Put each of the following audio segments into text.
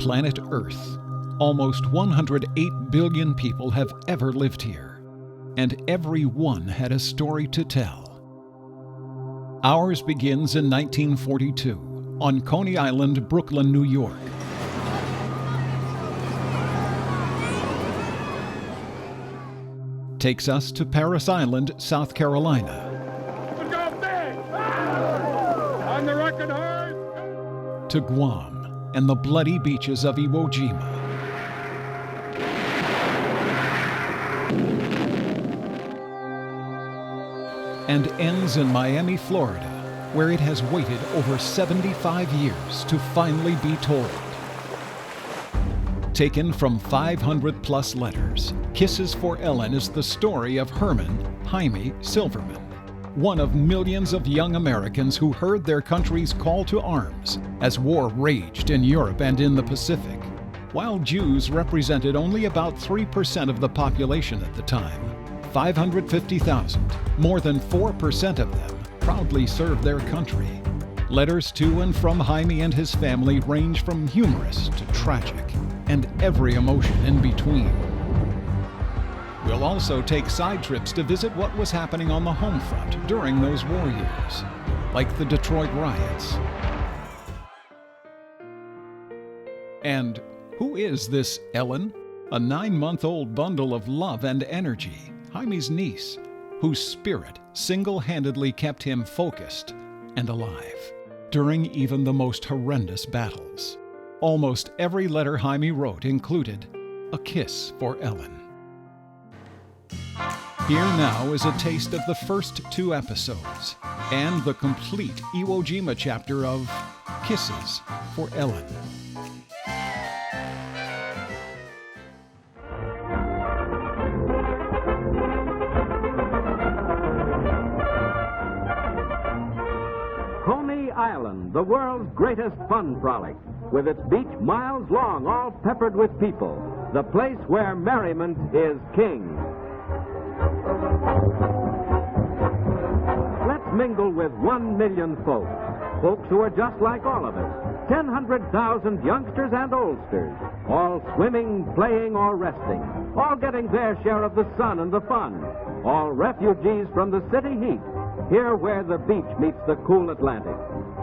planet Earth. Almost 108 billion people have ever lived here, and every one had a story to tell. Ours begins in 1942 on Coney Island, Brooklyn, New York. Takes us to Parris Island, South Carolina. On the record hard. To Guam and the bloody beaches of Iwo Jima. And ends in Miami, Florida, where it has waited over 75 years to finally be told. Taken from 500-plus letters, Kisses for Ellen is the story of Herman Jaime Silverman, one of millions of young Americans who heard their country's call to arms as war raged in Europe and in the Pacific. While Jews represented only about 3% of the population at the time, 550,000, more than 4% of them, proudly served their country. Letters to and from Jaime and his family range from humorous to tragic, and every emotion in between. We'll also take side trips to visit what was happening on the home front during those war years, like the Detroit riots. And who is this Ellen? A 9-month-old bundle of love and energy, Jaime's niece, whose spirit single-handedly kept him focused and alive during even the most horrendous battles. Almost every letter Jaime wrote included a kiss for Ellen. Here now is a taste of the first 2 episodes and the complete Iwo Jima chapter of Kisses for Ellen. Coney Island, the world's greatest fun frolic, with its beach miles long, all peppered with people, the place where merriment is king. Let's mingle with 1 million folks who are just like all of us, 100,000 youngsters and oldsters, all swimming, playing, or resting, all getting their share of the sun and the fun, all refugees from the city heat, here where the beach meets the cool Atlantic,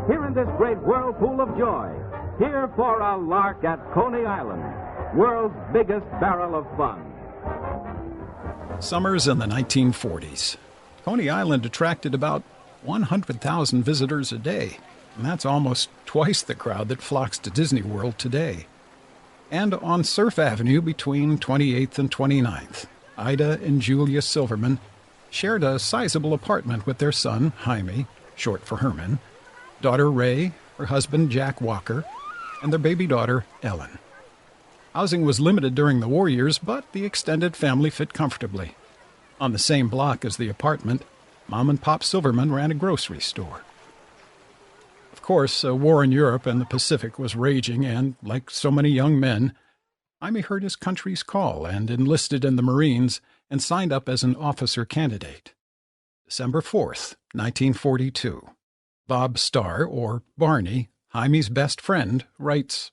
here in this great whirlpool of joy, here for a lark at Coney Island, world's biggest barrel of fun. Summers in the 1940s. Coney Island attracted about 100,000 visitors a day, and that's almost twice the crowd that flocks to Disney World today. And on Surf Avenue between 28th and 29th, Ida and Julia Silverman shared a sizable apartment with their son, Jaime, short for Herman, daughter Ray, her husband Jack Walker, and their baby daughter, Ellen. Housing was limited during the war years, but the extended family fit comfortably. On the same block as the apartment, Mom and Pop Silverman ran a grocery store. Of course, a war in Europe and the Pacific was raging, and, like so many young men, Jaime heard his country's call and enlisted in the Marines and signed up as an officer candidate. December 4th, 1942. Bob Starr, or Barney, Jaime's best friend, writes,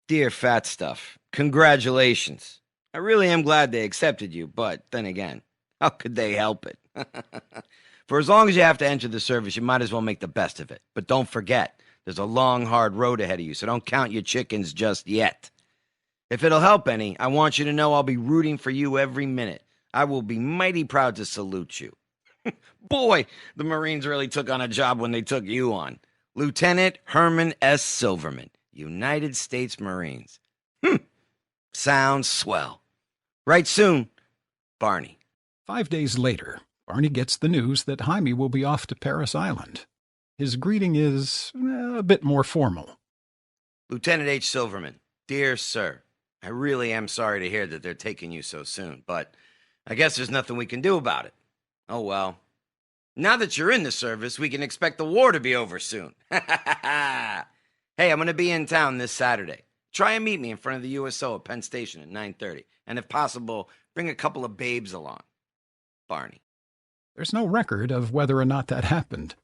Dear Fat Stuff, congratulations. I really am glad they accepted you, but then again, how could they help it? For as long as you have to enter the service, you might as well make the best of it. But don't forget, there's a long, hard road ahead of you, so don't count your chickens just yet. If it'll help any, I want you to know I'll be rooting for you every minute. I will be mighty proud to salute you. Boy, the Marines really took on a job when they took you on. Lieutenant Herman S. Silverman, United States Marines. Sounds swell. Right soon, Barney. 5 days later, Barney gets the news that Jaime will be off to Parris Island. His greeting is a bit more formal. Lieutenant H. Silverman, dear sir, I really am sorry to hear that they're taking you so soon, but I guess there's nothing we can do about it. Oh well. Now that you're in the service, we can expect the war to be over soon. Hey, I'm going to be in town this Saturday. Try and meet me in front of the USO at Penn Station at 9:30. And if possible, bring a couple of babes along. Barney. There's no record of whether or not that happened.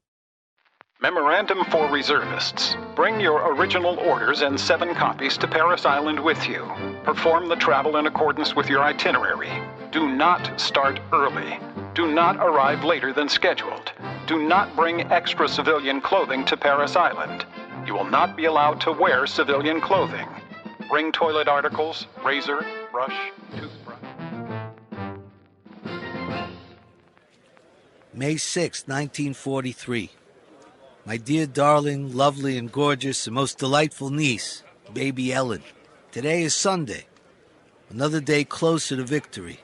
Memorandum for reservists. Bring your original orders and 7 copies to Paris Island with you. Perform the travel in accordance with your itinerary. Do not start early. Do not arrive later than scheduled. Do not bring extra civilian clothing to Paris Island. You will not be allowed to wear civilian clothing. Bring toilet articles, razor, brush, toothbrush. May 6, 1943. My dear, darling, lovely, and gorgeous, and most delightful niece, baby Ellen. Today is Sunday. Another day closer to victory.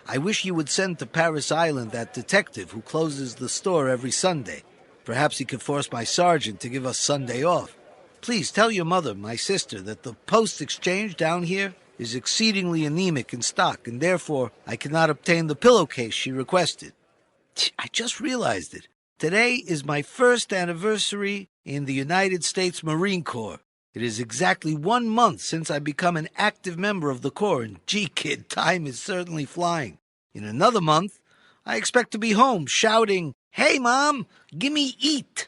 I wish you would send to Paris Island that detective who closes the store every Sunday. Perhaps he could force my sergeant to give us Sunday off. Please tell your mother, my sister, that the post exchange down here is exceedingly anemic in stock, and therefore I cannot obtain the pillowcase she requested. I just realized it. Today is my first anniversary in the United States Marine Corps. It is exactly 1 month since I become an active member of the Corps, and gee, kid, time is certainly flying. In another month, I expect to be home shouting, "Hey, Mom, gimme eat."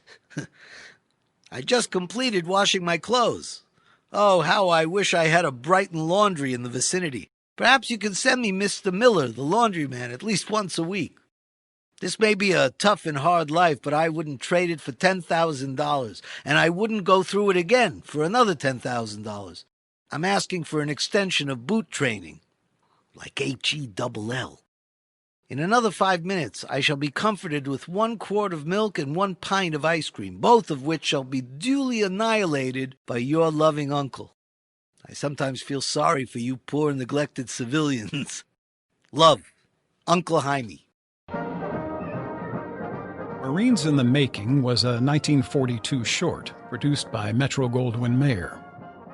I just completed washing my clothes. Oh, how I wish I had a Brighton laundry in the vicinity. Perhaps you can send me Mr. Miller, the laundryman, at least once a week. This may be a tough and hard life, but I wouldn't trade it for $10,000, and I wouldn't go through it again for another $10,000. I'm asking for an extension of boot training, like HELL. In another 5 minutes, I shall be comforted with 1 quart of milk and 1 pint of ice cream, both of which shall be duly annihilated by your loving uncle. I sometimes feel sorry for you poor neglected civilians. Love, Uncle Jaime. Marines in the Making was a 1942 short produced by Metro-Goldwyn-Mayer.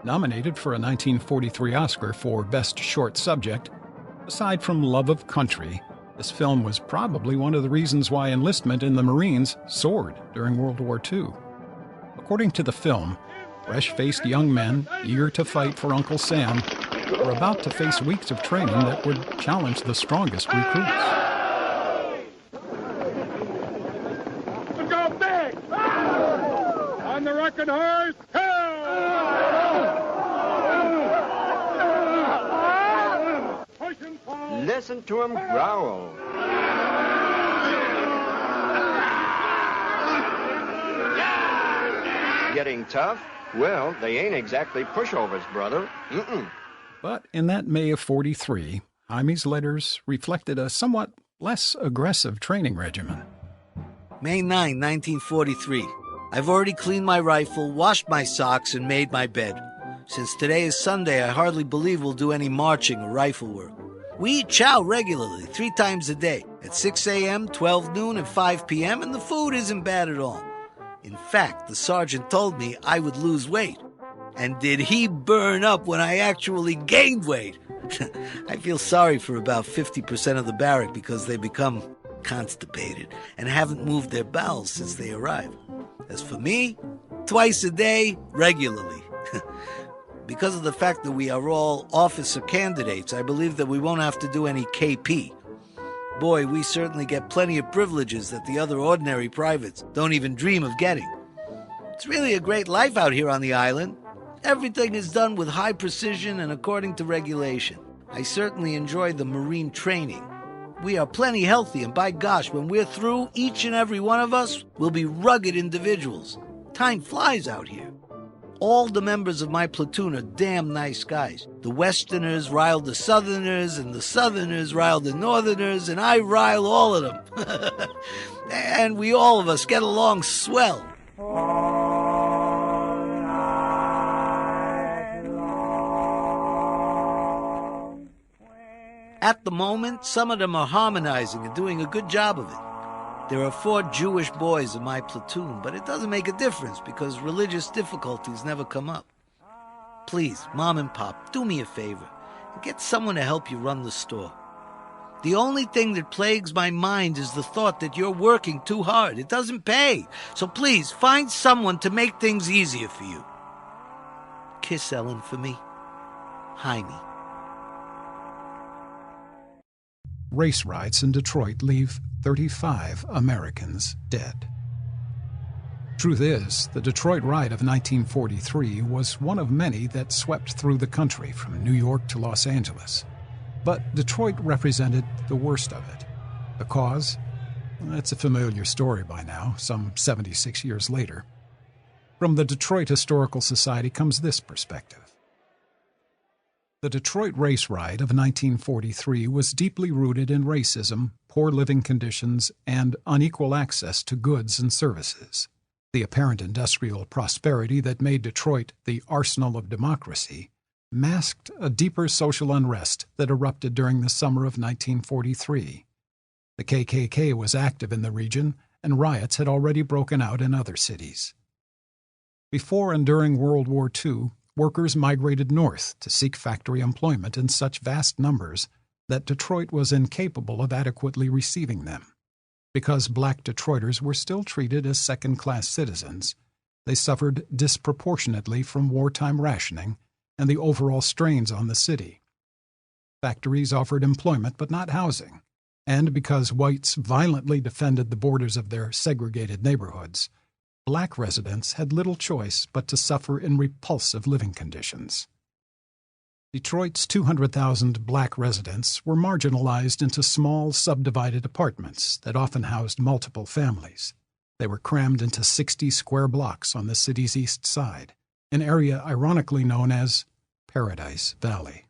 Nominated for a 1943 Oscar for Best Short Subject, aside from love of country, this film was probably one of the reasons why enlistment in the Marines soared during World War II. According to the film, fresh-faced young men, eager to fight for Uncle Sam, were about to face weeks of training that would challenge the strongest recruits. On the rocket horse, push him forward. Listen to him growl. Getting tough? Well, they ain't exactly pushovers, brother. But in that May of 43, Jaime's letters reflected a somewhat less aggressive training regimen. May 9, 1943. I've already cleaned my rifle, washed my socks, and made my bed. Since today is Sunday, I hardly believe we'll do any marching or rifle work. We eat chow regularly, 3 times a day, at 6 a.m., 12 noon, and 5 p.m., and the food isn't bad at all. In fact, the sergeant told me I would lose weight. And did he burn up when I actually gained weight? I feel sorry for about 50% of the barrack because they become constipated and haven't moved their bowels since they arrived. As for me, twice a day, regularly. Because of the fact that we are all officer candidates, I believe that we won't have to do any KP. Boy, we certainly get plenty of privileges that the other ordinary privates don't even dream of getting. It's really a great life out here on the island. Everything is done with high precision and according to regulation. I certainly enjoy the Marine training. We are plenty healthy, and by gosh, when we're through, each and every one of us will be rugged individuals. Time flies out here. All the members of my platoon are damn nice guys. The Westerners rile the Southerners, and the Southerners rile the Northerners, and I rile all of them. And we all of us get along swell. At the moment, some of them are harmonizing and doing a good job of it. There are 4 Jewish boys in my platoon, but it doesn't make a difference because religious difficulties never come up. Please, Mom and Pop, do me a favor and get someone to help you run the store. The only thing that plagues my mind is the thought that you're working too hard. It doesn't pay. So please, find someone to make things easier for you. Kiss Ellen for me. Jaime. Race riots in Detroit leave 35 Americans dead. Truth is, the Detroit riot of 1943 was one of many that swept through the country from New York to Los Angeles. But Detroit represented the worst of it. The cause? It's a familiar story by now, some 76 years later. From the Detroit Historical Society comes this perspective. The Detroit race riot of 1943 was deeply rooted in racism, poor living conditions, and unequal access to goods and services. The apparent industrial prosperity that made Detroit the arsenal of democracy masked a deeper social unrest that erupted during the summer of 1943. The KKK was active in the region, and riots had already broken out in other cities. Before and during World War II, workers migrated north to seek factory employment in such vast numbers that Detroit was incapable of adequately receiving them. Because black Detroiters were still treated as second-class citizens, they suffered disproportionately from wartime rationing and the overall strains on the city. Factories offered employment but not housing, and because whites violently defended the borders of their segregated neighborhoods, black residents had little choice but to suffer in repulsive living conditions. Detroit's 200,000 black residents were marginalized into small, subdivided apartments that often housed multiple families. They were crammed into 60 square blocks on the city's east side, an area ironically known as Paradise Valley.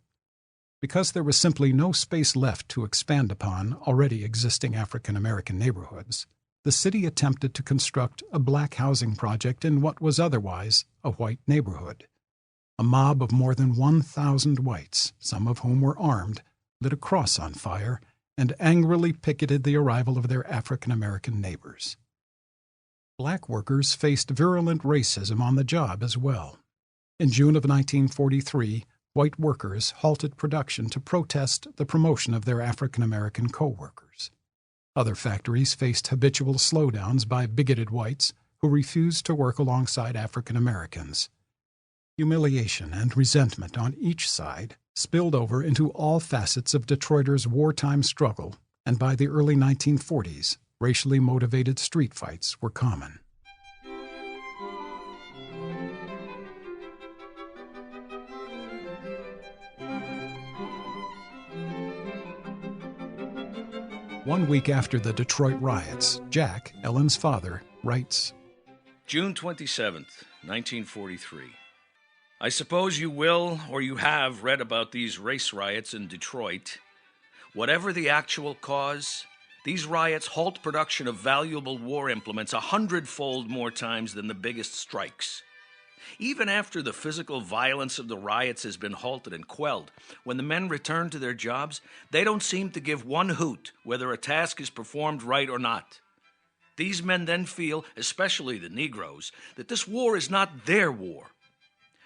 Because there was simply no space left to expand upon already existing African American neighborhoods, the city attempted to construct a black housing project in what was otherwise a white neighborhood. A mob of more than 1,000 whites, some of whom were armed, lit a cross on fire and angrily picketed the arrival of their African American neighbors. Black workers faced virulent racism on the job as well. In June of 1943, white workers halted production to protest the promotion of their African American co-workers. Other factories faced habitual slowdowns by bigoted whites who refused to work alongside African Americans. Humiliation and resentment on each side spilled over into all facets of Detroiters' wartime struggle, and by the early 1940s, racially motivated street fights were common. One week after the Detroit riots, Jack, Ellen's father, writes, June 27th, 1943. I suppose you will or you have read about these race riots in Detroit. Whatever the actual cause, these riots halt production of valuable war implements 100-fold more times than the biggest strikes. Even after the physical violence of the riots has been halted and quelled, when the men return to their jobs, they don't seem to give one hoot whether a task is performed right or not. These men then feel, especially the Negroes, that this war is not their war.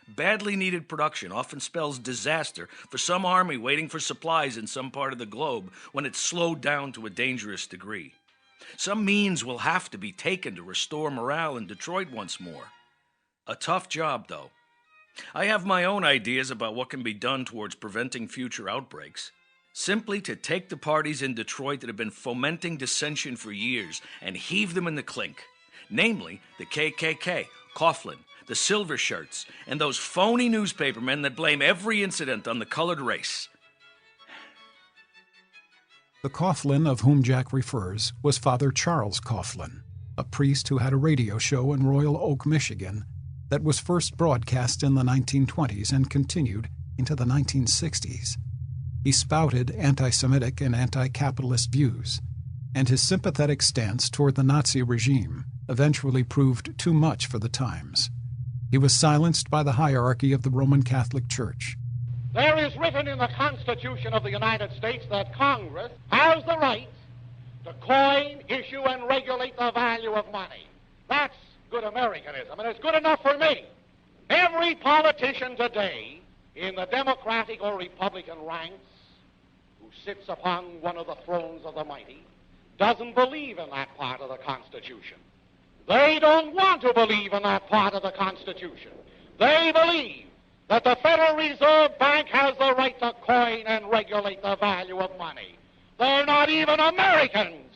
Badly needed production often spells disaster for some army waiting for supplies in some part of the globe when it's slowed down to a dangerous degree. Some means will have to be taken to restore morale in Detroit once more. A tough job, though. I have my own ideas about what can be done towards preventing future outbreaks. Simply to take the parties in Detroit that have been fomenting dissension for years and heave them in the clink. Namely, the KKK, Coughlin, the Silver Shirts, and those phony newspapermen that blame every incident on the colored race. The Coughlin of whom Jack refers was Father Charles Coughlin, a priest who had a radio show in Royal Oak, Michigan, that was first broadcast in the 1920s and continued into the 1960s. He spouted anti-Semitic and anti-capitalist views, and his sympathetic stance toward the Nazi regime eventually proved too much for the times. He was silenced by the hierarchy of the Roman Catholic Church. There is written in the Constitution of the United States that Congress has the right to coin, issue, and regulate the value of money. That's good Americanism, and it's good enough for me. Every politician today in the Democratic or Republican ranks who sits upon one of the thrones of the mighty doesn't believe in that part of the Constitution. They don't want to believe in that part of the Constitution. They believe that the Federal Reserve Bank has the right to coin and regulate the value of money. They're not even Americans,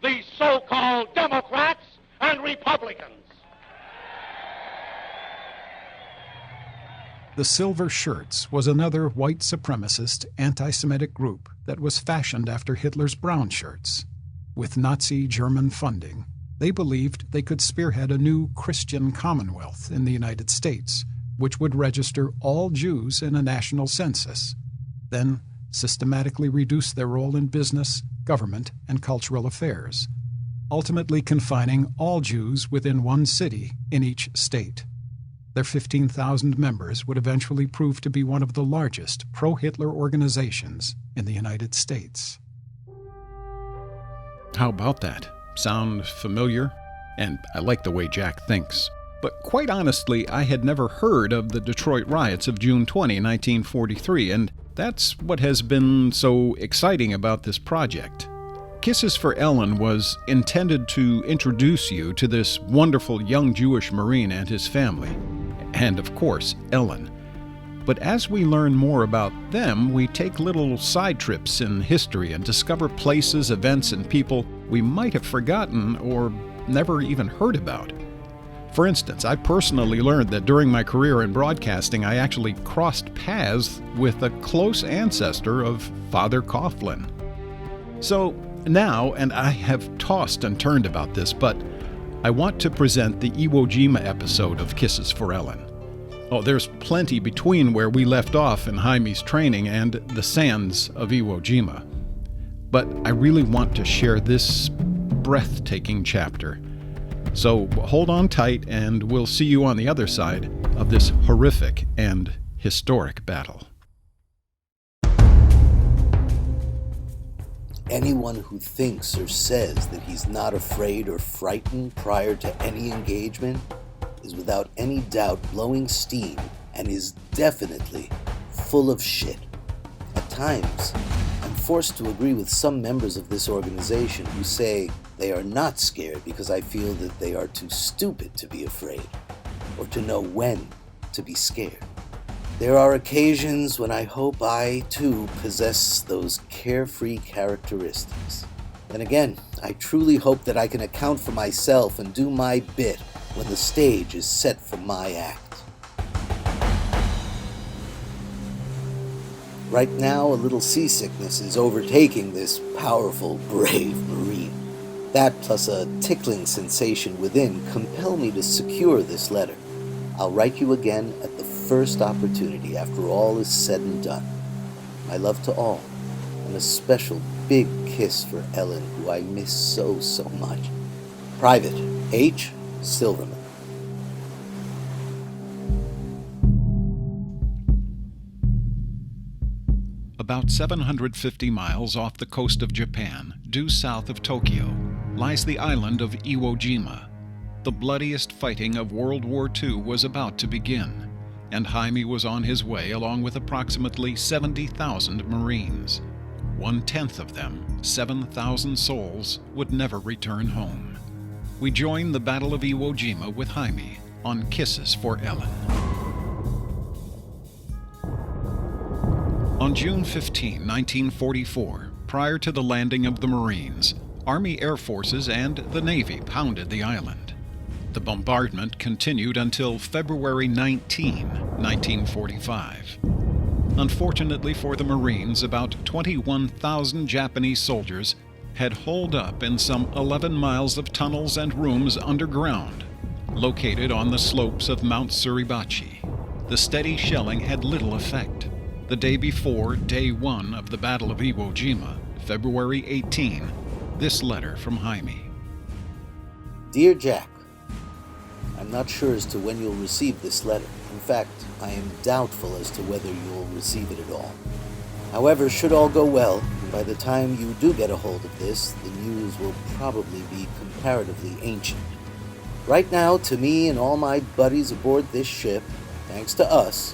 these so-called Democrats and Republicans. The Silver Shirts was another white supremacist anti-Semitic group that was fashioned after Hitler's brown shirts. With Nazi German funding, they believed they could spearhead a new Christian commonwealth in the United States, which would register all Jews in a national census, then systematically reduce their role in business, government, and cultural affairs, ultimately confining all Jews within one city in each state. Their 15,000 members would eventually prove to be one of the largest pro-Hitler organizations in the United States. How about that? Sound familiar? And I like the way Jack thinks. But quite honestly, I had never heard of the Detroit riots of June 20, 1943, and that's what has been so exciting about this project. Kisses for Ellen was intended to introduce you to this wonderful young Jewish Marine and his family, and of course, Ellen. But as we learn more about them, we take little side trips in history and discover places, events, and people we might have forgotten or never even heard about. For instance, I personally learned that during my career in broadcasting, I actually crossed paths with a close ancestor of Father Coughlin. So now, and I have tossed and turned about this, but I want to present the Iwo Jima episode of Kisses for Ellen. Oh, there's plenty between where we left off in Jaime's training and the sands of Iwo Jima. But I really want to share this breathtaking chapter. So hold on tight, and we'll see you on the other side of this horrific and historic battle. Anyone who thinks or says that he's not afraid or frightened prior to any engagement is without any doubt blowing steam and is definitely full of shit. At times, I'm forced to agree with some members of this organization who say they are not scared because I feel that they are too stupid to be afraid, or to know when to be scared. There are occasions when I hope I, too, possess those carefree characteristics. And again, I truly hope that I can account for myself and do my bit when the stage is set for my act. Right now, a little seasickness is overtaking this powerful, brave Marine. That, plus a tickling sensation within, compel me to secure this letter. I'll write you again at the first opportunity after all is said and done. My love to all, and a special big kiss for Ellen, who I miss so much. Private H. Silverman. About 750 miles off the coast of Japan, due south of Tokyo, lies the island of Iwo Jima. The bloodiest fighting of World War II was about to begin, and Jaime was on his way along with approximately 70,000 Marines. 1/10 of them, 7,000 souls, would never return home. We join the Battle of Iwo Jima with Jaime on Kisses for Ellen. On June 15, 1944, prior to the landing of the Marines, Army Air Forces and the Navy pounded the island. The bombardment continued until February 19, 1945. Unfortunately for the Marines, about 21,000 Japanese soldiers had holed up in some 11 miles of tunnels and rooms underground, located on the slopes of Mount Suribachi. The steady shelling had little effect. The day before, day one of the Battle of Iwo Jima, February 18, this letter from Jaime. Dear Jack, I'm not sure as to when you'll receive this letter. In fact, I am doubtful as to whether you'll receive it at all. However, should all go well, by the time you do get a hold of this, the news will probably be comparatively ancient. Right now, to me and all my buddies aboard this ship, thanks to us,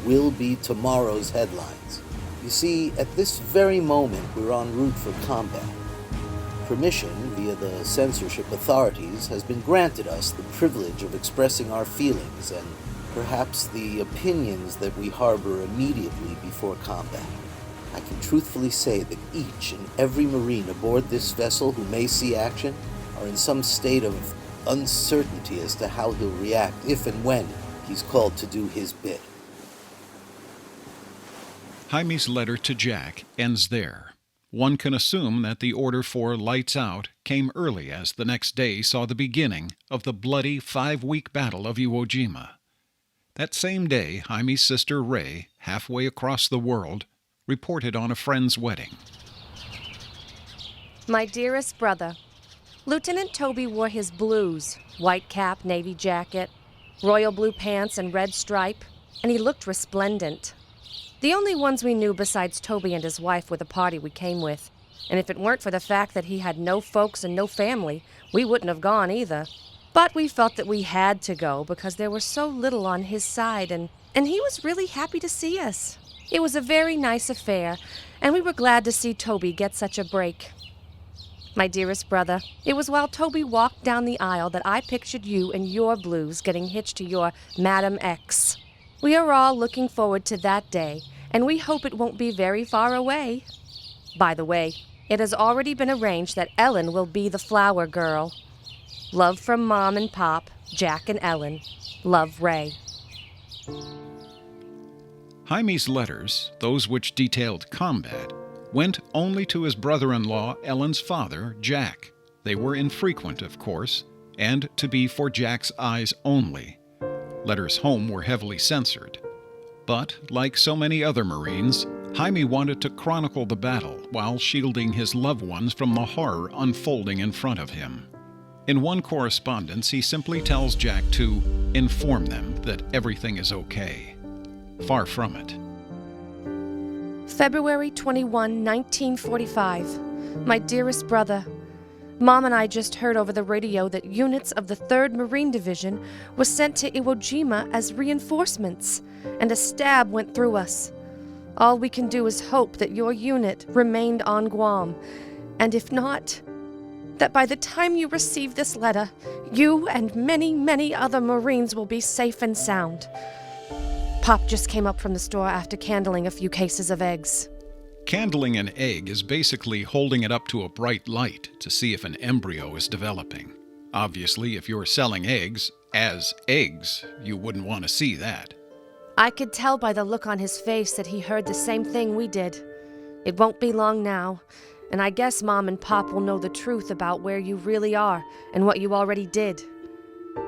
will be tomorrow's headlines. You see, at this very moment, we're en route for combat. Permission via the censorship authorities has been granted us the privilege of expressing our feelings and perhaps the opinions that we harbor immediately before combat. I can truthfully say that each and every Marine aboard this vessel who may see action are in some state of uncertainty as to how he'll react if and when he's called to do his bit. Jaime's letter to Jack ends there. One can assume that the order for lights out came early, as the next day saw the beginning of the bloody 5-week Battle of Iwo Jima. That same day, Jaime's sister Ray, halfway across the world, reported on a friend's wedding. My dearest brother, Lieutenant Toby wore his blues, white cap, navy jacket, royal blue pants and red stripe, and he looked resplendent. The only ones we knew besides Toby and his wife were the party we came with, and if it weren't for the fact that he had no folks and no family, we wouldn't have gone either. But we felt that we had to go because there was so little on his side, and he was really happy to see us. It was a very nice affair, and we were glad to see Toby get such a break. My dearest brother, it was while Toby walked down the aisle that I pictured you and your blues getting hitched to your Madam X. We are all looking forward to that day, and we hope it won't be very far away. By the way, it has already been arranged that Ellen will be the flower girl. Love from Mom and Pop, Jack and Ellen. Love, Ray. Jaime's letters, those which detailed combat, went only to his brother-in-law, Ellen's father, Jack. They were infrequent, of course, and to be for Jack's eyes only. Letters home were heavily censored. But, like so many other Marines, Jaime wanted to chronicle the battle while shielding his loved ones from the horror unfolding in front of him. In one correspondence, he simply tells Jack to inform them that everything is okay. Far from it. February 21, 1945. My dearest brother, Mom and I just heard over the radio that units of the 3rd Marine Division were sent to Iwo Jima as reinforcements, and a stab went through us. All we can do is hope that your unit remained on Guam, and if not, that by the time you receive this letter, you and many, many other Marines will be safe and sound. Pop just came up from the store after candling a few cases of eggs. Candling an egg is basically holding it up to a bright light to see if an embryo is developing. Obviously, if you're selling eggs as eggs, you wouldn't want to see that. I could tell by the look on his face that he heard the same thing we did. It won't be long now, and I guess Mom and Pop will know the truth about where you really are and what you already did.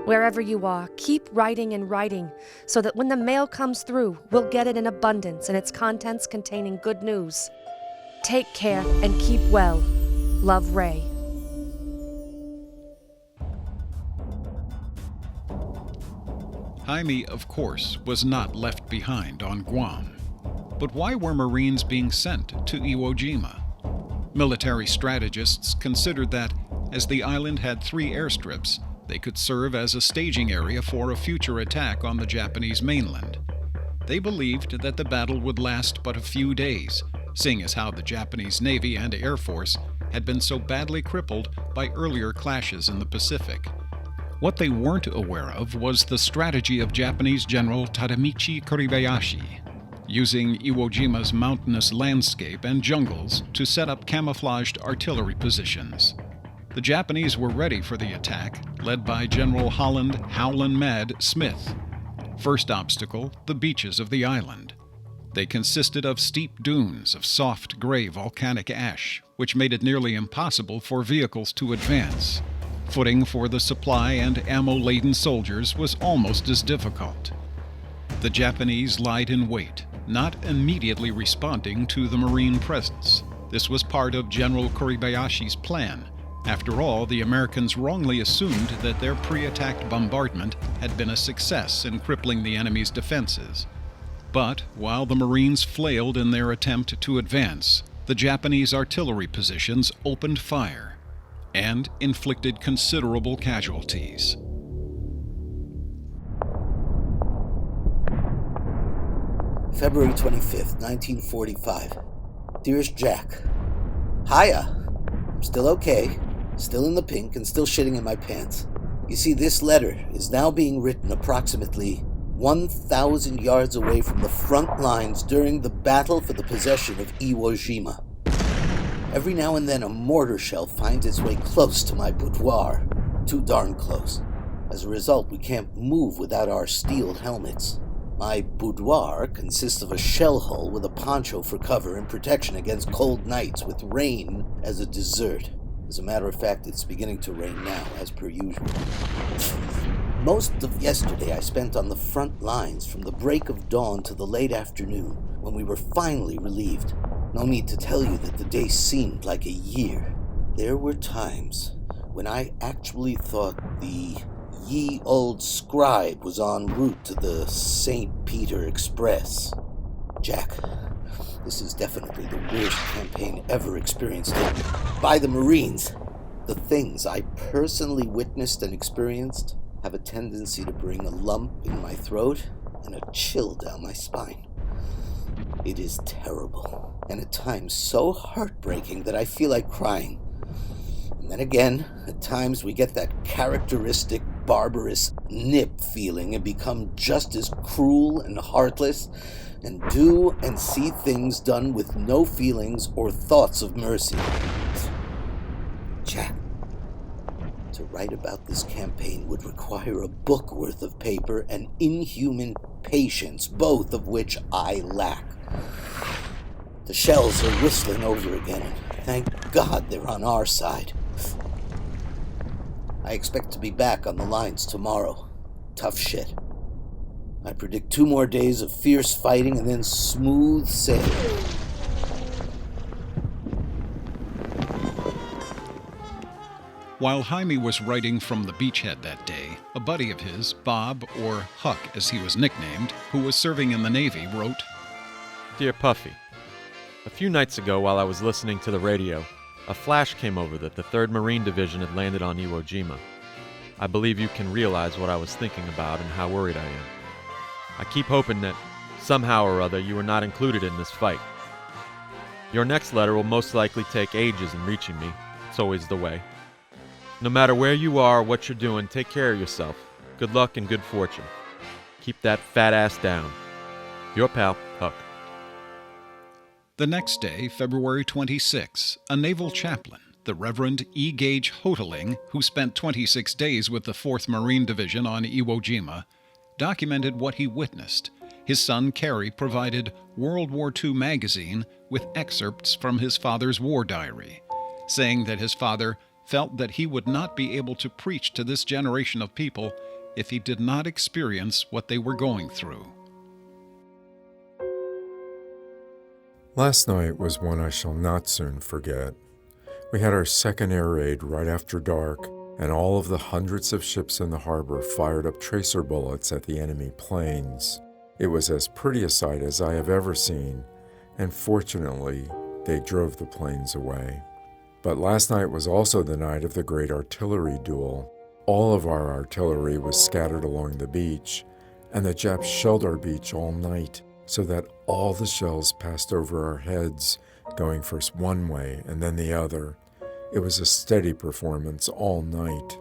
Wherever you are, keep writing and writing so that when the mail comes through, we'll get it in abundance and its contents containing good news. Take care and keep well. Love, Ray. Jaime, of course, was not left behind on Guam. But why were Marines being sent to Iwo Jima? Military strategists considered that, as the island had 3 airstrips, they could serve as a staging area for a future attack on the Japanese mainland. They believed that the battle would last but a few days, seeing as how the Japanese Navy and Air Force had been so badly crippled by earlier clashes in the Pacific. What they weren't aware of was the strategy of Japanese General Tadamichi Kuribayashi, using Iwo Jima's mountainous landscape and jungles to set up camouflaged artillery positions. The Japanese were ready for the attack, led by General Holland Howlin' Mad Smith. First obstacle, the beaches of the island. They consisted of steep dunes of soft gray volcanic ash, which made it nearly impossible for vehicles to advance. Footing for the supply and ammo-laden soldiers was almost as difficult. The Japanese lied in wait, not immediately responding to the Marine presence. This was part of General Kuribayashi's plan. After all, the Americans wrongly assumed that their pre-attack bombardment had been a success in crippling the enemy's defenses. But while the Marines flailed in their attempt to advance, the Japanese artillery positions opened fire and inflicted considerable casualties. February 25th, 1945. Dearest Jack, Hiya! I'm still okay, still in the pink, and still shitting in my pants. You see, this letter is now being written approximately 1,000 yards away from the front lines during the battle for the possession of Iwo Jima. Every now and then a mortar shell finds its way close to my boudoir, too darn close. As a result, we can't move without our steeled helmets. My boudoir consists of a shell hole with a poncho for cover and protection against cold nights, with rain as a dessert. As a matter of fact, it's beginning to rain now, as per usual. Most of yesterday I spent on the front lines from the break of dawn to the late afternoon, when we were finally relieved. No need to tell you that the day seemed like a year. There were times when I actually thought the ye old scribe was en route to the St. Peter Express. Jack, this is definitely the worst campaign ever experienced by the Marines. The things I personally witnessed and experienced have a tendency to bring a lump in my throat and a chill down my spine. It is terrible, and at times so heartbreaking that I feel like crying. And then again, at times we get that characteristic barbarous nip feeling and become just as cruel and heartless and do and see things done with no feelings or thoughts of mercy. Jack, to write about this campaign would require a book worth of paper and inhuman patience, both of which I lack. The shells are whistling over again, and thank God they're on our side. I expect to be back on the lines tomorrow. Tough shit. I predict 2 more days of fierce fighting and then smooth sailing. While Jaime was writing from the beachhead that day, a buddy of his, Bob, or Huck as he was nicknamed, who was serving in the Navy, wrote, Dear Puffy, a few nights ago while I was listening to the radio, a flash came over that the 3rd Marine Division had landed on Iwo Jima. I believe you can realize what I was thinking about and how worried I am. I keep hoping that, somehow or other, you are not included in this fight. Your next letter will most likely take ages in reaching me. It's always the way. No matter where you are or what you're doing, take care of yourself. Good luck and good fortune. Keep that fat ass down. Your pal, Huck. The next day, February 26, a naval chaplain, the Reverend E. Gage Hoteling, who spent 26 days with the 4th Marine Division on Iwo Jima, documented what he witnessed. His son, Kerry, provided World War II magazine with excerpts from his father's war diary, saying that his father felt that he would not be able to preach to this generation of people if he did not experience what they were going through. Last night was one I shall not soon forget. We had our second air raid right after dark, and all of the hundreds of ships in the harbor fired up tracer bullets at the enemy planes. It was as pretty a sight as I have ever seen, and fortunately, they drove the planes away. But last night was also the night of the great artillery duel. All of our artillery was scattered along the beach, and the Japs shelled our beach all night, so that all the shells passed over our heads, going first one way and then the other. It was a steady performance all night.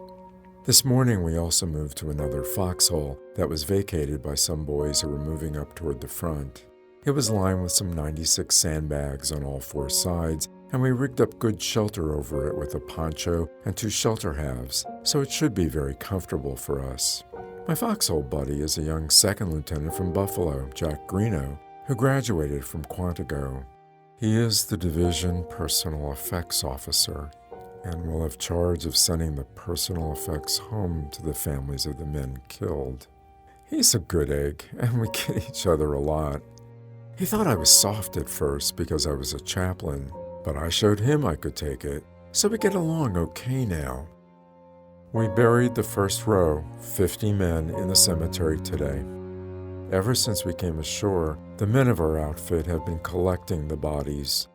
This morning we also moved to another foxhole that was vacated by some boys who were moving up toward the front. It was lined with some 96 sandbags on all 4 sides, and we rigged up good shelter over it with a poncho and 2 shelter halves, so it should be very comfortable for us. My foxhole buddy is a young 2nd lieutenant from Buffalo, Jack Greeno, who graduated from Quantico. He is the division personal effects officer and will have charge of sending the personal effects home to the families of the men killed. He's a good egg, and we kid each other a lot. He thought I was soft at first because I was a chaplain, but I showed him I could take it, so we get along okay now. We buried the first row, 50 men, in the cemetery today. Ever since we came ashore, the men of our outfit have been collecting the bodies.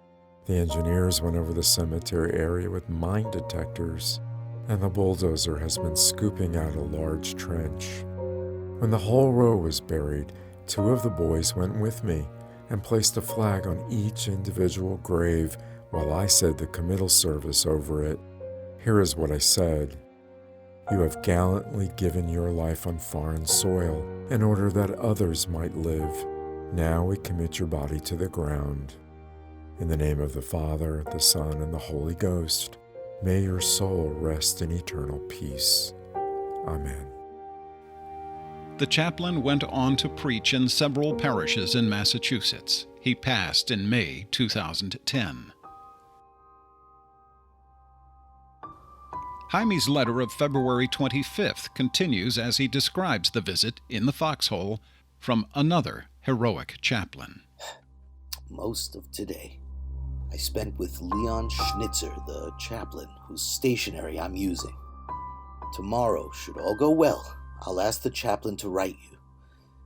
The engineers went over the cemetery area with mine detectors, and the bulldozer has been scooping out a large trench. When the whole row was buried, 2 of the boys went with me and placed a flag on each individual grave while I said the committal service over it. Here is what I said. You have gallantly given your life on foreign soil in order that others might live. Now we commit your body to the ground. In the name of the Father, the Son, and the Holy Ghost, may your soul rest in eternal peace. Amen. The chaplain went on to preach in several parishes in Massachusetts. He passed in May 2010. Jaime's letter of February 25th continues as he describes the visit in the foxhole from another heroic chaplain. Most of today I spent with Leon Schnitzer, the chaplain whose stationery I'm using. Tomorrow, should all go well, I'll ask the chaplain to write you.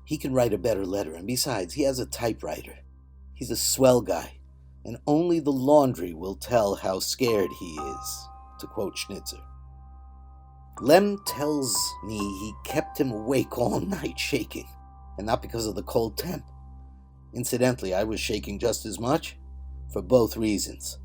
He can write a better letter, and besides, he has a typewriter. He's a swell guy, and only the laundry will tell how scared he is, to quote Schnitzer. Lem tells me he kept him awake all night shaking, and not because of the cold temp. Incidentally, I was shaking just as much, for both reasons.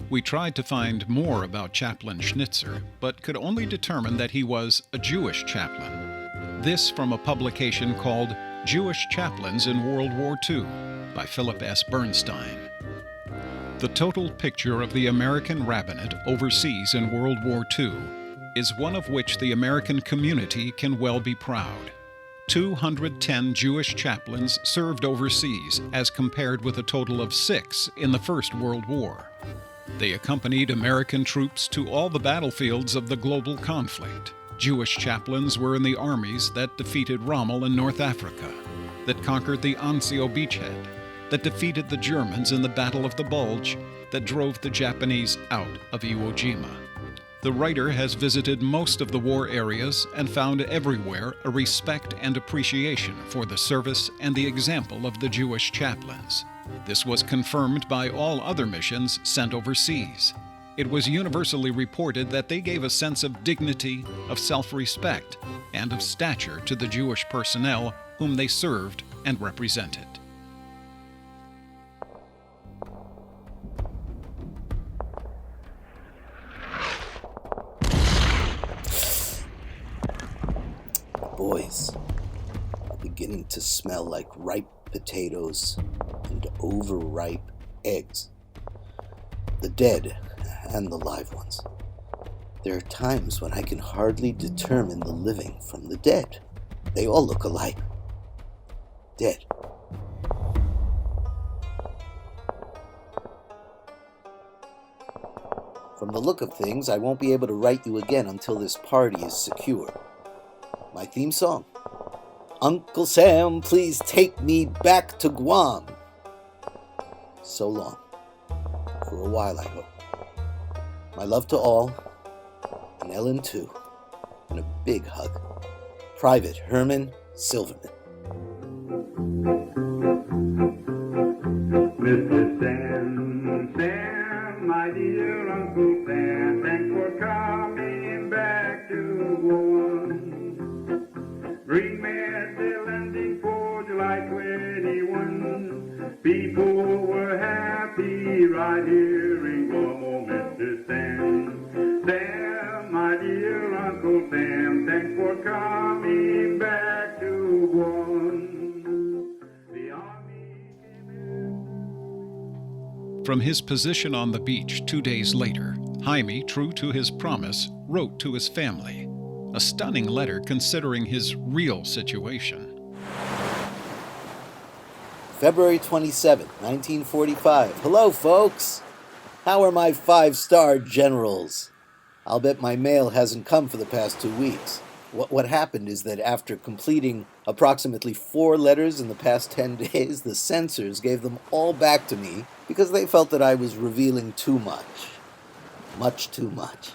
We tried to find more about Chaplain Schnitzer, but could only determine that he was a Jewish chaplain. This from a publication called Jewish Chaplains in World War II by Philip S. Bernstein. The total picture of the American rabbinate overseas in World War II is one of which the American community can well be proud. 210 Jewish chaplains served overseas as compared with a total of 6 in the First World War. They accompanied American troops to all the battlefields of the global conflict. Jewish chaplains were in the armies that defeated Rommel in North Africa, that conquered the Anzio beachhead, that defeated the Germans in the Battle of the Bulge, that drove the Japanese out of Iwo Jima. The writer has visited most of the war areas and found everywhere a respect and appreciation for the service and the example of the Jewish chaplains. This was confirmed by all other missions sent overseas. It was universally reported that they gave a sense of dignity, of self-respect, and of stature to the Jewish personnel whom they served and represented. Boys are beginning to smell like ripe potatoes and overripe eggs. The dead and the live ones. There are times when I can hardly determine the living from the dead. They all look alike. Dead. From the look of things, I won't be able to write you again until this party is secure. My theme song. Uncle Sam, please take me back to Guam. So long. For a while, I hope. My love to all, and Ellen too, and a big hug. Private Herman Silverman. Mr. Sam, my dear Uncle Sam, thanks for coming back to Guam. Green made the landing for July 21. People were happy right here in Guam. Oh, Mr. Sam, my dear Uncle Sam, thanks for coming back to Guam. The army came in. From his position on the beach 2 days later, Jaime, true to his promise, wrote to his family. A stunning letter considering his real situation. February 27, 1945. Hello, folks. How are my 5-star generals? I'll bet my mail hasn't come for the past 2 weeks. What happened is that after completing approximately 4 letters in the past 10 days, the censors gave them all back to me because they felt that I was revealing too much. Much too much.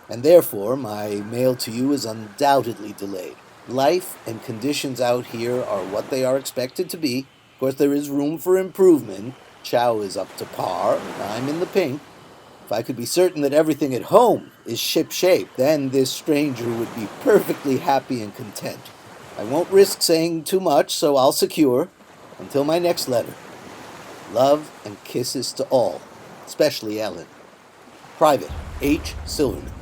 And therefore, my mail to you is undoubtedly delayed. Life and conditions out here are what they are expected to be. Of course, there is room for improvement. Chow is up to par, and I'm in the pink. If I could be certain that everything at home is ship-shape, then this stranger would be perfectly happy and content. I won't risk saying too much, so I'll secure until my next letter. Love and kisses to all, especially Ellen. Private H. Silverman.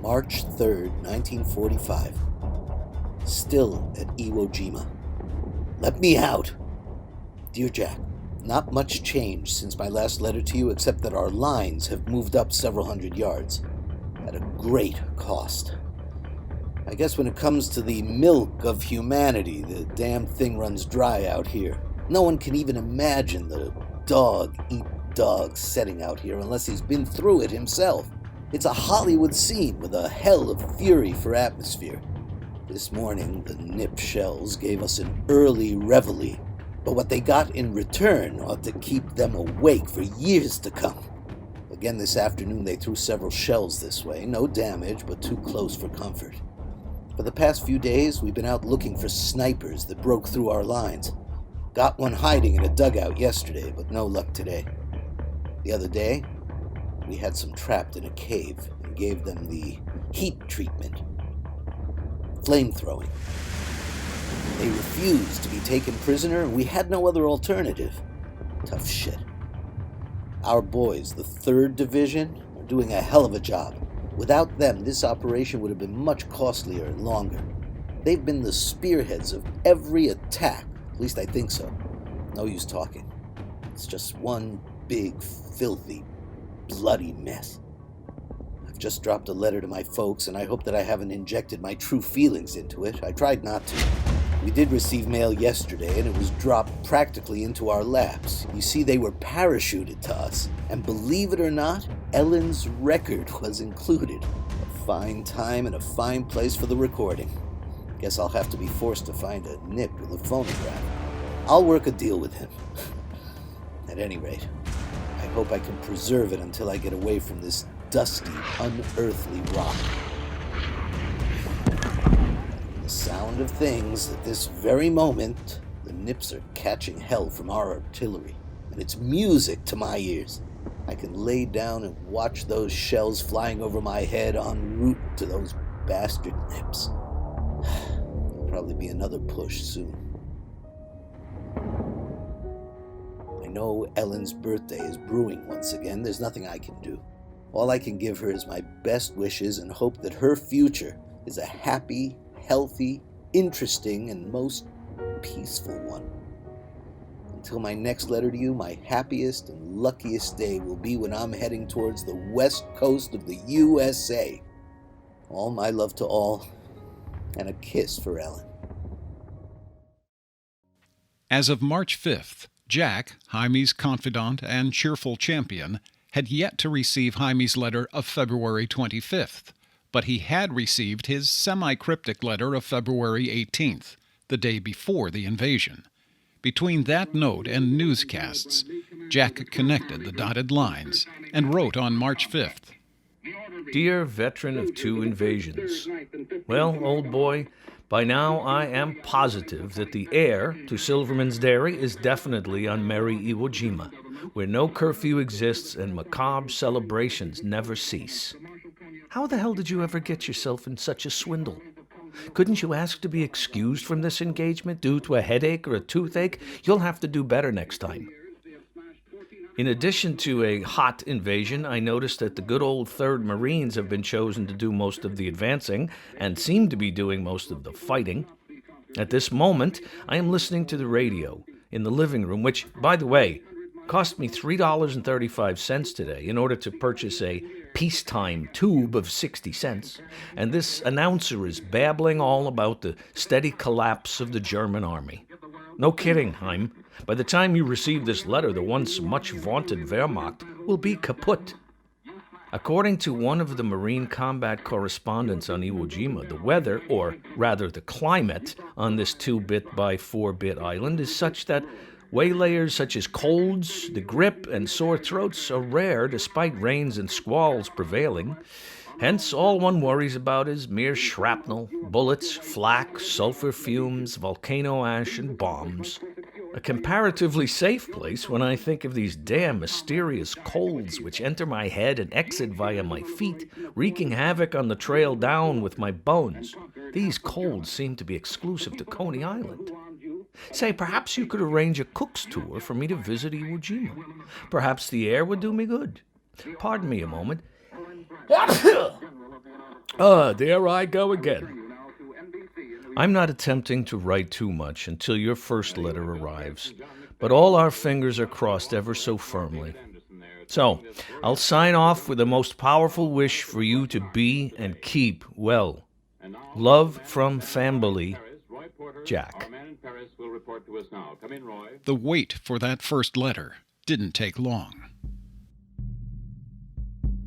March 3rd, 1945. Still at Iwo Jima. Let me out. Dear Jack, Not much change since my last letter to you, except that our lines have moved up several hundred yards, at a great cost. I guess when it comes to the milk of humanity, the damn thing runs dry out here. No one can even imagine the dog-eat-dog setting out here unless he's been through it himself. It's a Hollywood scene with a hell of fury for atmosphere. This morning, the nip shells gave us an early reveille, but what they got in return ought to keep them awake for years to come. Again this afternoon, they threw several shells this way. No damage, but too close for comfort. For the past few days, we've been out looking for snipers that broke through our lines. Got one hiding in a dugout yesterday, but no luck today. The other day, we had some trapped in a cave and gave them the heat treatment. Flamethrowing. They refused to be taken prisoner, and we had no other alternative. Tough shit. Our boys, the 3rd Division, are doing a hell of a job. Without them, this operation would have been much costlier and longer. They've been the spearheads of every attack. At least I think so. No use talking. It's just one big, filthy, bloody mess. I've just dropped a letter to my folks, and I hope that I haven't injected my true feelings into it. I tried not to. We did receive mail yesterday, and it was dropped practically into our laps. You see, they were parachuted to us, and believe it or not, Ellen's record was included. A fine time and a fine place for the recording. Guess I'll have to be forced to find a nip with a phonograph. I'll work a deal with him. At any rate, I hope I can preserve it until I get away from this dusty, unearthly rock. The sound of things at this very moment, the nips are catching hell from our artillery, and it's music to my ears. I can lay down and watch those shells flying over my head en route to those bastard nips. There'll probably be another push soon. I know Ellen's birthday is brewing once again. There's nothing I can do. All I can give her is my best wishes and hope that her future is a happy, healthy, interesting, and most peaceful one. Until my next letter to you, my happiest and luckiest day will be when I'm heading towards the west coast of the USA. All my love to all, and a kiss for Ellen. As of March 5th, Jack, Jaime's confidant and cheerful champion, had yet to receive Jaime's letter of February 25th, but he had received his semi-cryptic letter of February 18th, the day before the invasion. Between that note and newscasts, Jack connected the dotted lines and wrote on March 5th, Dear veteran of 2 invasions, well, old boy, by now I am positive that the heir to Silverman's Dairy is definitely on merry Iwo Jima, where no curfew exists and macabre celebrations never cease. How the hell did you ever get yourself in such a swindle? Couldn't you ask to be excused from this engagement due to a headache or a toothache? You'll have to do better next time. In addition to a hot invasion, I noticed that the good old 3rd Marines have been chosen to do most of the advancing and seem to be doing most of the fighting. At this moment, I am listening to the radio in the living room, which, by the way, cost me $3.35 today in order to purchase a peacetime tube of 60 cents, and this announcer is babbling all about the steady collapse of the German army. No kidding, Heim. By the time you receive this letter, the once much-vaunted Wehrmacht will be kaput. According to one of the Marine combat correspondents on Iwo Jima, the weather, or rather the climate, on this 2-bit by 4-bit island is such that waylayers such as colds, the grip, and sore throats are rare despite rains and squalls prevailing. Hence, all one worries about is mere shrapnel, bullets, flak, sulfur fumes, volcano ash, and bombs. A comparatively safe place when I think of these damn mysterious colds which enter my head and exit via my feet, wreaking havoc on the trail down with my bones. These colds seem to be exclusive to Coney Island. Say, perhaps you could arrange a cook's tour for me to visit Iwo Jima. Perhaps the air would do me good. Pardon me a moment. There I go again. I'm not attempting to write too much until your first letter arrives, but all our fingers are crossed ever so firmly. So, I'll sign off with the most powerful wish for you to be and keep well. Love from Family, Jack. The wait for that first letter didn't take long.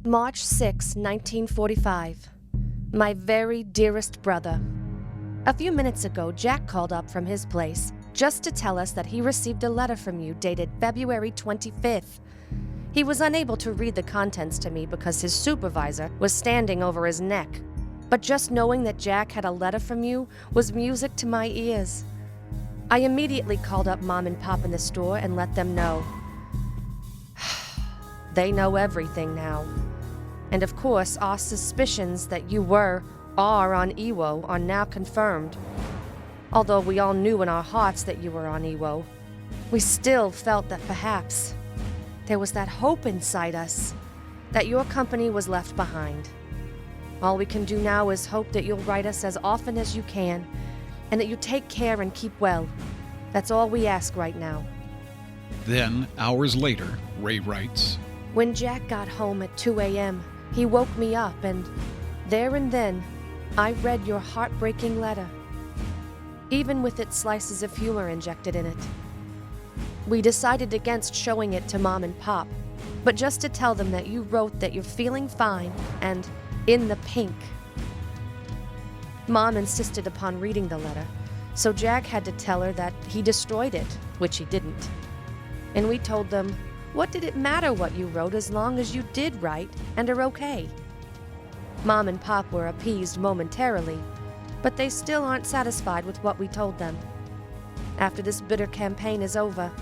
March 6, 1945. My very dearest brother. A few minutes ago, Jack called up from his place just to tell us that he received a letter from you dated February 25th. He was unable to read the contents to me because his supervisor was standing over his neck. But just knowing that Jack had a letter from you was music to my ears. I immediately called up Mom and Pop in the store and let them know. They know everything now. And of course, our suspicions that you are on Iwo are now confirmed. Although we all knew in our hearts that you were on Iwo, we still felt that perhaps there was that hope inside us that your company was left behind. All we can do now is hope that you'll write us as often as you can and that you take care and keep well. That's all we ask right now. Then, hours later, Ray writes, When Jack got home at 2 a.m., he woke me up, and there and then, I read your heartbreaking letter, even with its slices of humor injected in it. We decided against showing it to Mom and Pop, but just to tell them that you wrote that you're feeling fine and in the pink. Mom insisted upon reading the letter, so Jack had to tell her that he destroyed it, which he didn't. And we told them, what did it matter what you wrote as long as you did write and are okay? Mom and Pop were appeased momentarily, but they still aren't satisfied with what we told them. After this bitter campaign is over,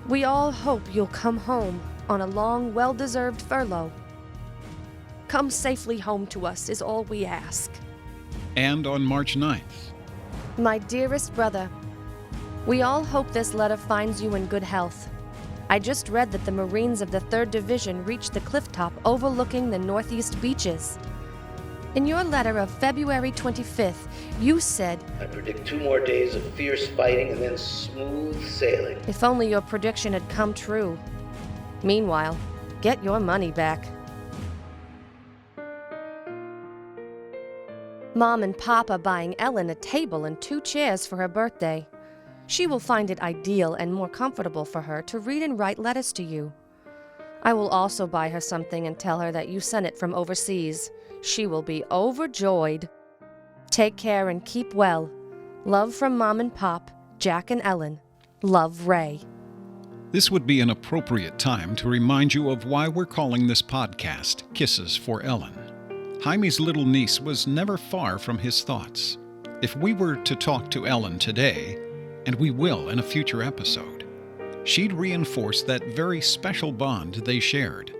we all hope you'll come home on a long, well-deserved furlough. Come safely home to us is all we ask. And on March 9th, My dearest brother, we all hope this letter finds you in good health. I just read that the Marines of the 3rd Division reached the clifftop overlooking the northeast beaches. In your letter of February 25th, you said, I predict 2 more days of fierce fighting and then smooth sailing. If only your prediction had come true. Meanwhile, get your money back. Mom and Pop are buying Ellen a table and 2 chairs for her birthday. She will find it ideal and more comfortable for her to read and write letters to you. I will also buy her something and tell her that you sent it from overseas. She will be overjoyed. Take care and keep well. Love from Mom and Pop, Jack and Ellen. Love, Ray. This would be an appropriate time to remind you of why we're calling this podcast Kisses for Ellen. Jaime's little niece was never far from his thoughts. If we were to talk to Ellen today, and we will in a future episode, she'd reinforce that very special bond they shared,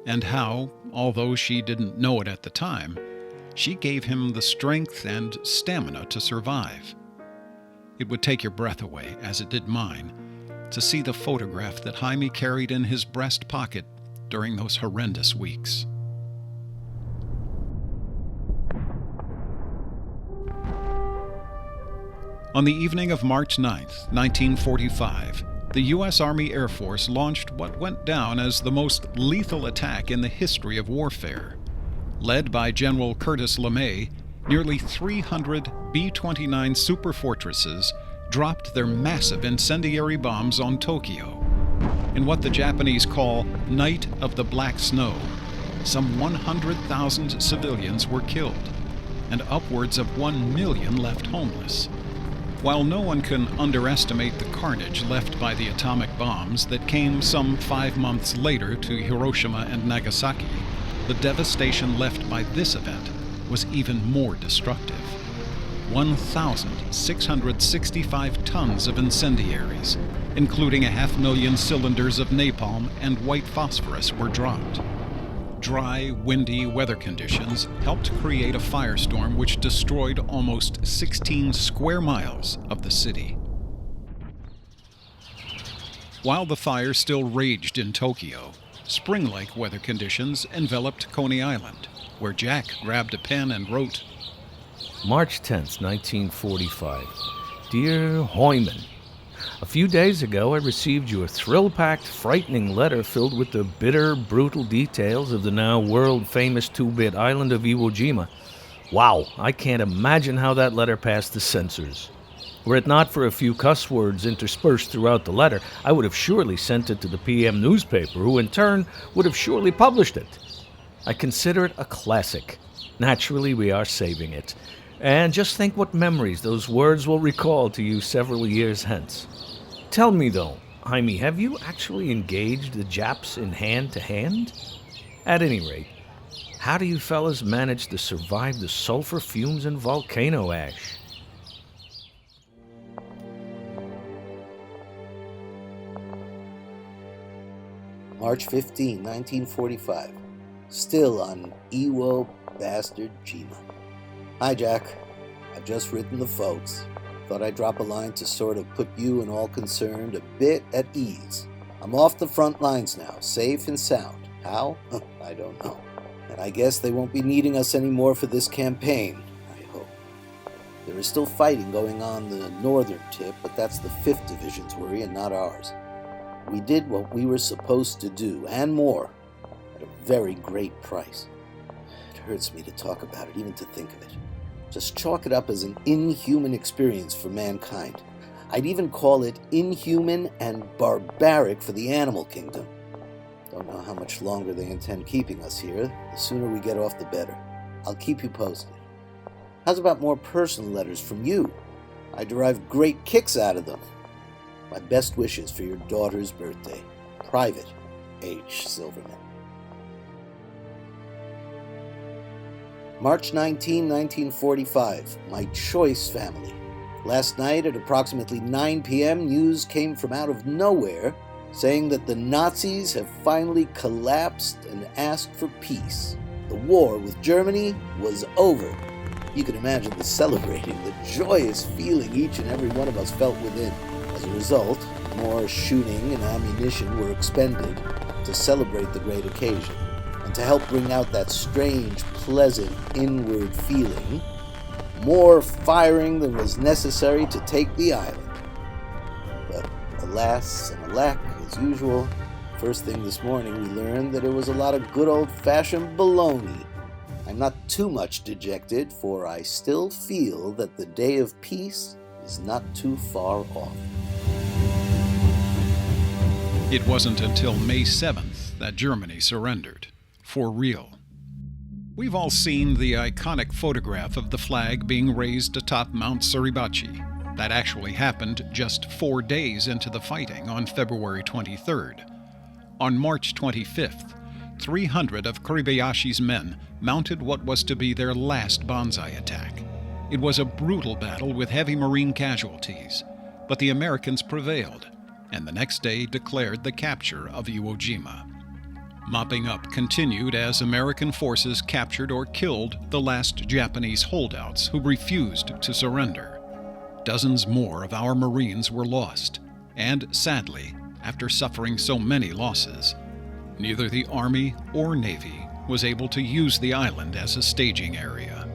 and how, although she didn't know it at the time, she gave him the strength and stamina to survive. It would take your breath away, as it did mine, to see the photograph that Jaime carried in his breast pocket during those horrendous weeks. On the evening of March 9th, 1945, the U.S. Army Air Force launched what went down as the most lethal attack in the history of warfare. Led by General Curtis LeMay, nearly 300 B-29 superfortresses dropped their massive incendiary bombs on Tokyo. In what the Japanese call Night of the Black Snow, some 100,000 civilians were killed, and upwards of 1 million left homeless. While no one can underestimate the carnage left by the atomic bombs that came some 5 months later to Hiroshima and Nagasaki, the devastation left by this event was even more destructive. 1,665 tons of incendiaries, including 500,000 cylinders of napalm and white phosphorus, were dropped. Dry, windy weather conditions helped create a firestorm which destroyed almost 16 square miles of the city. While the fire still raged in Tokyo, spring-like weather conditions enveloped Coney Island, where Jack grabbed a pen and wrote, March 10th, 1945. Dear Hoyman, A few days ago, I received your thrill-packed, frightening letter filled with the bitter, brutal details of the now world-famous two-bit island of Iwo Jima. Wow, I can't imagine how that letter passed the censors. Were it not for a few cuss words interspersed throughout the letter, I would have surely sent it to the PM newspaper, who in turn would have surely published it. I consider it a classic. Naturally, we are saving it. And just think what memories those words will recall to you several years hence. Tell me, though, Jaime, have you actually engaged the Japs in hand-to-hand? At any rate, how do you fellas manage to survive the sulfur fumes and volcano ash? March 15, 1945. Still on Iwo Bastard Jima. Hi, Jack. I've just written the folks. Thought I'd drop a line to sort of put you and all concerned a bit at ease. I'm off the front lines now, safe and sound. How? I don't know. And I guess they won't be needing us anymore for this campaign, I hope. There is still fighting going on the northern tip, but that's the 5th Division's worry and not ours. We did what we were supposed to do, and more, at a very great price. It hurts me to talk about it, even to think of it. Just chalk it up as an inhuman experience for mankind. I'd even call it inhuman and barbaric for the animal kingdom. Don't know how much longer they intend keeping us here. The sooner we get off, the better. I'll keep you posted. How's about more personal letters from you? I derive great kicks out of them. My best wishes for your daughter's birthday. Private H. Silverman. March 19, 1945. My choice family. Last night at approximately 9 p.m., news came from out of nowhere saying that the Nazis have finally collapsed and asked for peace. The war with Germany was over. You can imagine the celebrating, the joyous feeling each and every one of us felt within. As a result, more shooting and ammunition were expended to celebrate the great occasion. And to help bring out that strange, pleasant, inward feeling, more firing than was necessary to take the island. But alas and alack, as usual, first thing this morning we learned that it was a lot of good old-fashioned baloney. I'm not too much dejected, for I still feel that the day of peace is not too far off. It wasn't until May 7th that Germany surrendered. For real. We've all seen the iconic photograph of the flag being raised atop Mount Suribachi. That actually happened just 4 days into the fighting on February 23rd. On March 25th, 300 of Kuribayashi's men mounted what was to be their last banzai attack. It was a brutal battle with heavy Marine casualties, but the Americans prevailed, and the next day declared the capture of Iwo Jima. Mopping up continued as American forces captured or killed the last Japanese holdouts who refused to surrender. Dozens more of our Marines were lost, and sadly, after suffering so many losses, neither the Army or Navy was able to use the island as a staging area.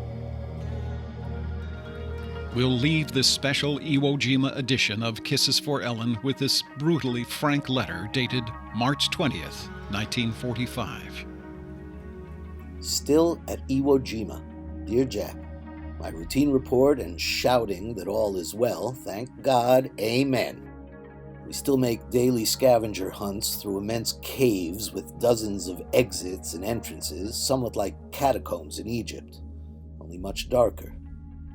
We'll leave this special Iwo Jima edition of Kisses for Ellen with this brutally frank letter dated March 20th, 1945. Still at Iwo Jima. Dear Jack, my routine report and shouting that all is well, thank God, amen. We still make daily scavenger hunts through immense caves with dozens of exits and entrances, somewhat like catacombs in Egypt, only much darker,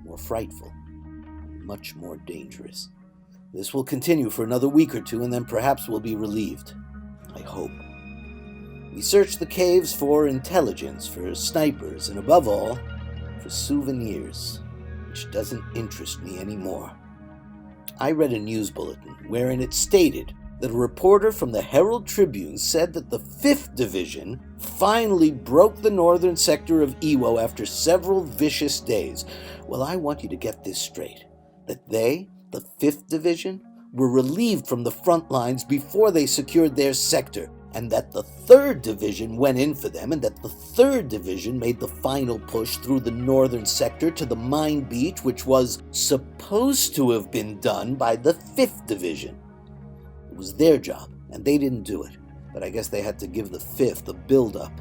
more frightful, much more dangerous. This will continue for another week or two, and then perhaps we'll be relieved. I hope. We search the caves for intelligence, for snipers, and above all, for souvenirs, which doesn't interest me anymore. I read a news bulletin wherein it stated that a reporter from the Herald Tribune said that the 5th Division finally broke the northern sector of Iwo after several vicious days. Well, I want you to get this straight. That they, the 5th Division, were relieved from the front lines before they secured their sector, and that the 3rd Division went in for them, and that the 3rd Division made the final push through the northern sector to the mine beach, which was supposed to have been done by the 5th Division. It was their job, and they didn't do it, but I guess they had to give the 5th a build-up.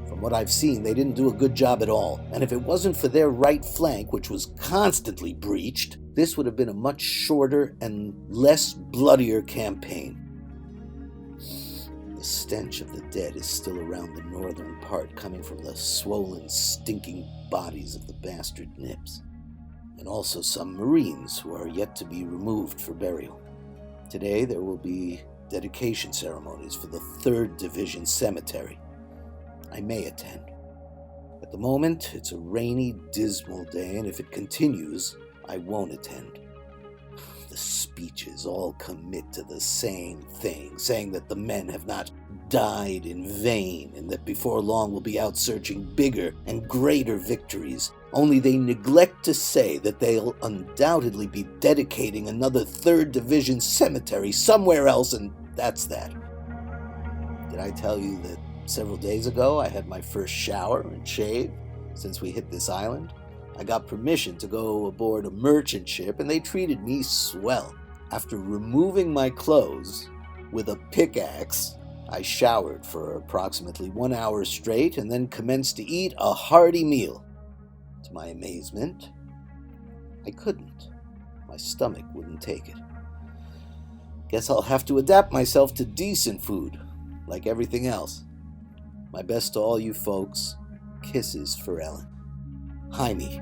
From what I've seen, they didn't do a good job at all, and if it wasn't for their right flank, which was constantly breached, this would have been a much shorter and less bloodier campaign. The stench of the dead is still around the northern part, coming from the swollen, stinking bodies of the bastard nips, and also some Marines who are yet to be removed for burial. Today there will be dedication ceremonies for the 3rd Division cemetery. I may attend. At the moment, it's a rainy, dismal day, and if it continues, I won't attend. The speeches all commit to the same thing, saying that the men have not died in vain, and that before long we'll be out searching bigger and greater victories. Only they neglect to say that they'll undoubtedly be dedicating another 3rd Division cemetery somewhere else, and that's that. Did I tell you that several days ago I had my first shower and shave since we hit this island? I got permission to go aboard a merchant ship, and they treated me swell. After removing my clothes with a pickaxe, I showered for approximately 1 hour straight and then commenced to eat a hearty meal. To my amazement, I couldn't. My stomach wouldn't take it. Guess I'll have to adapt myself to decent food, like everything else. My best to all you folks. Kisses for Ellen. Jaime.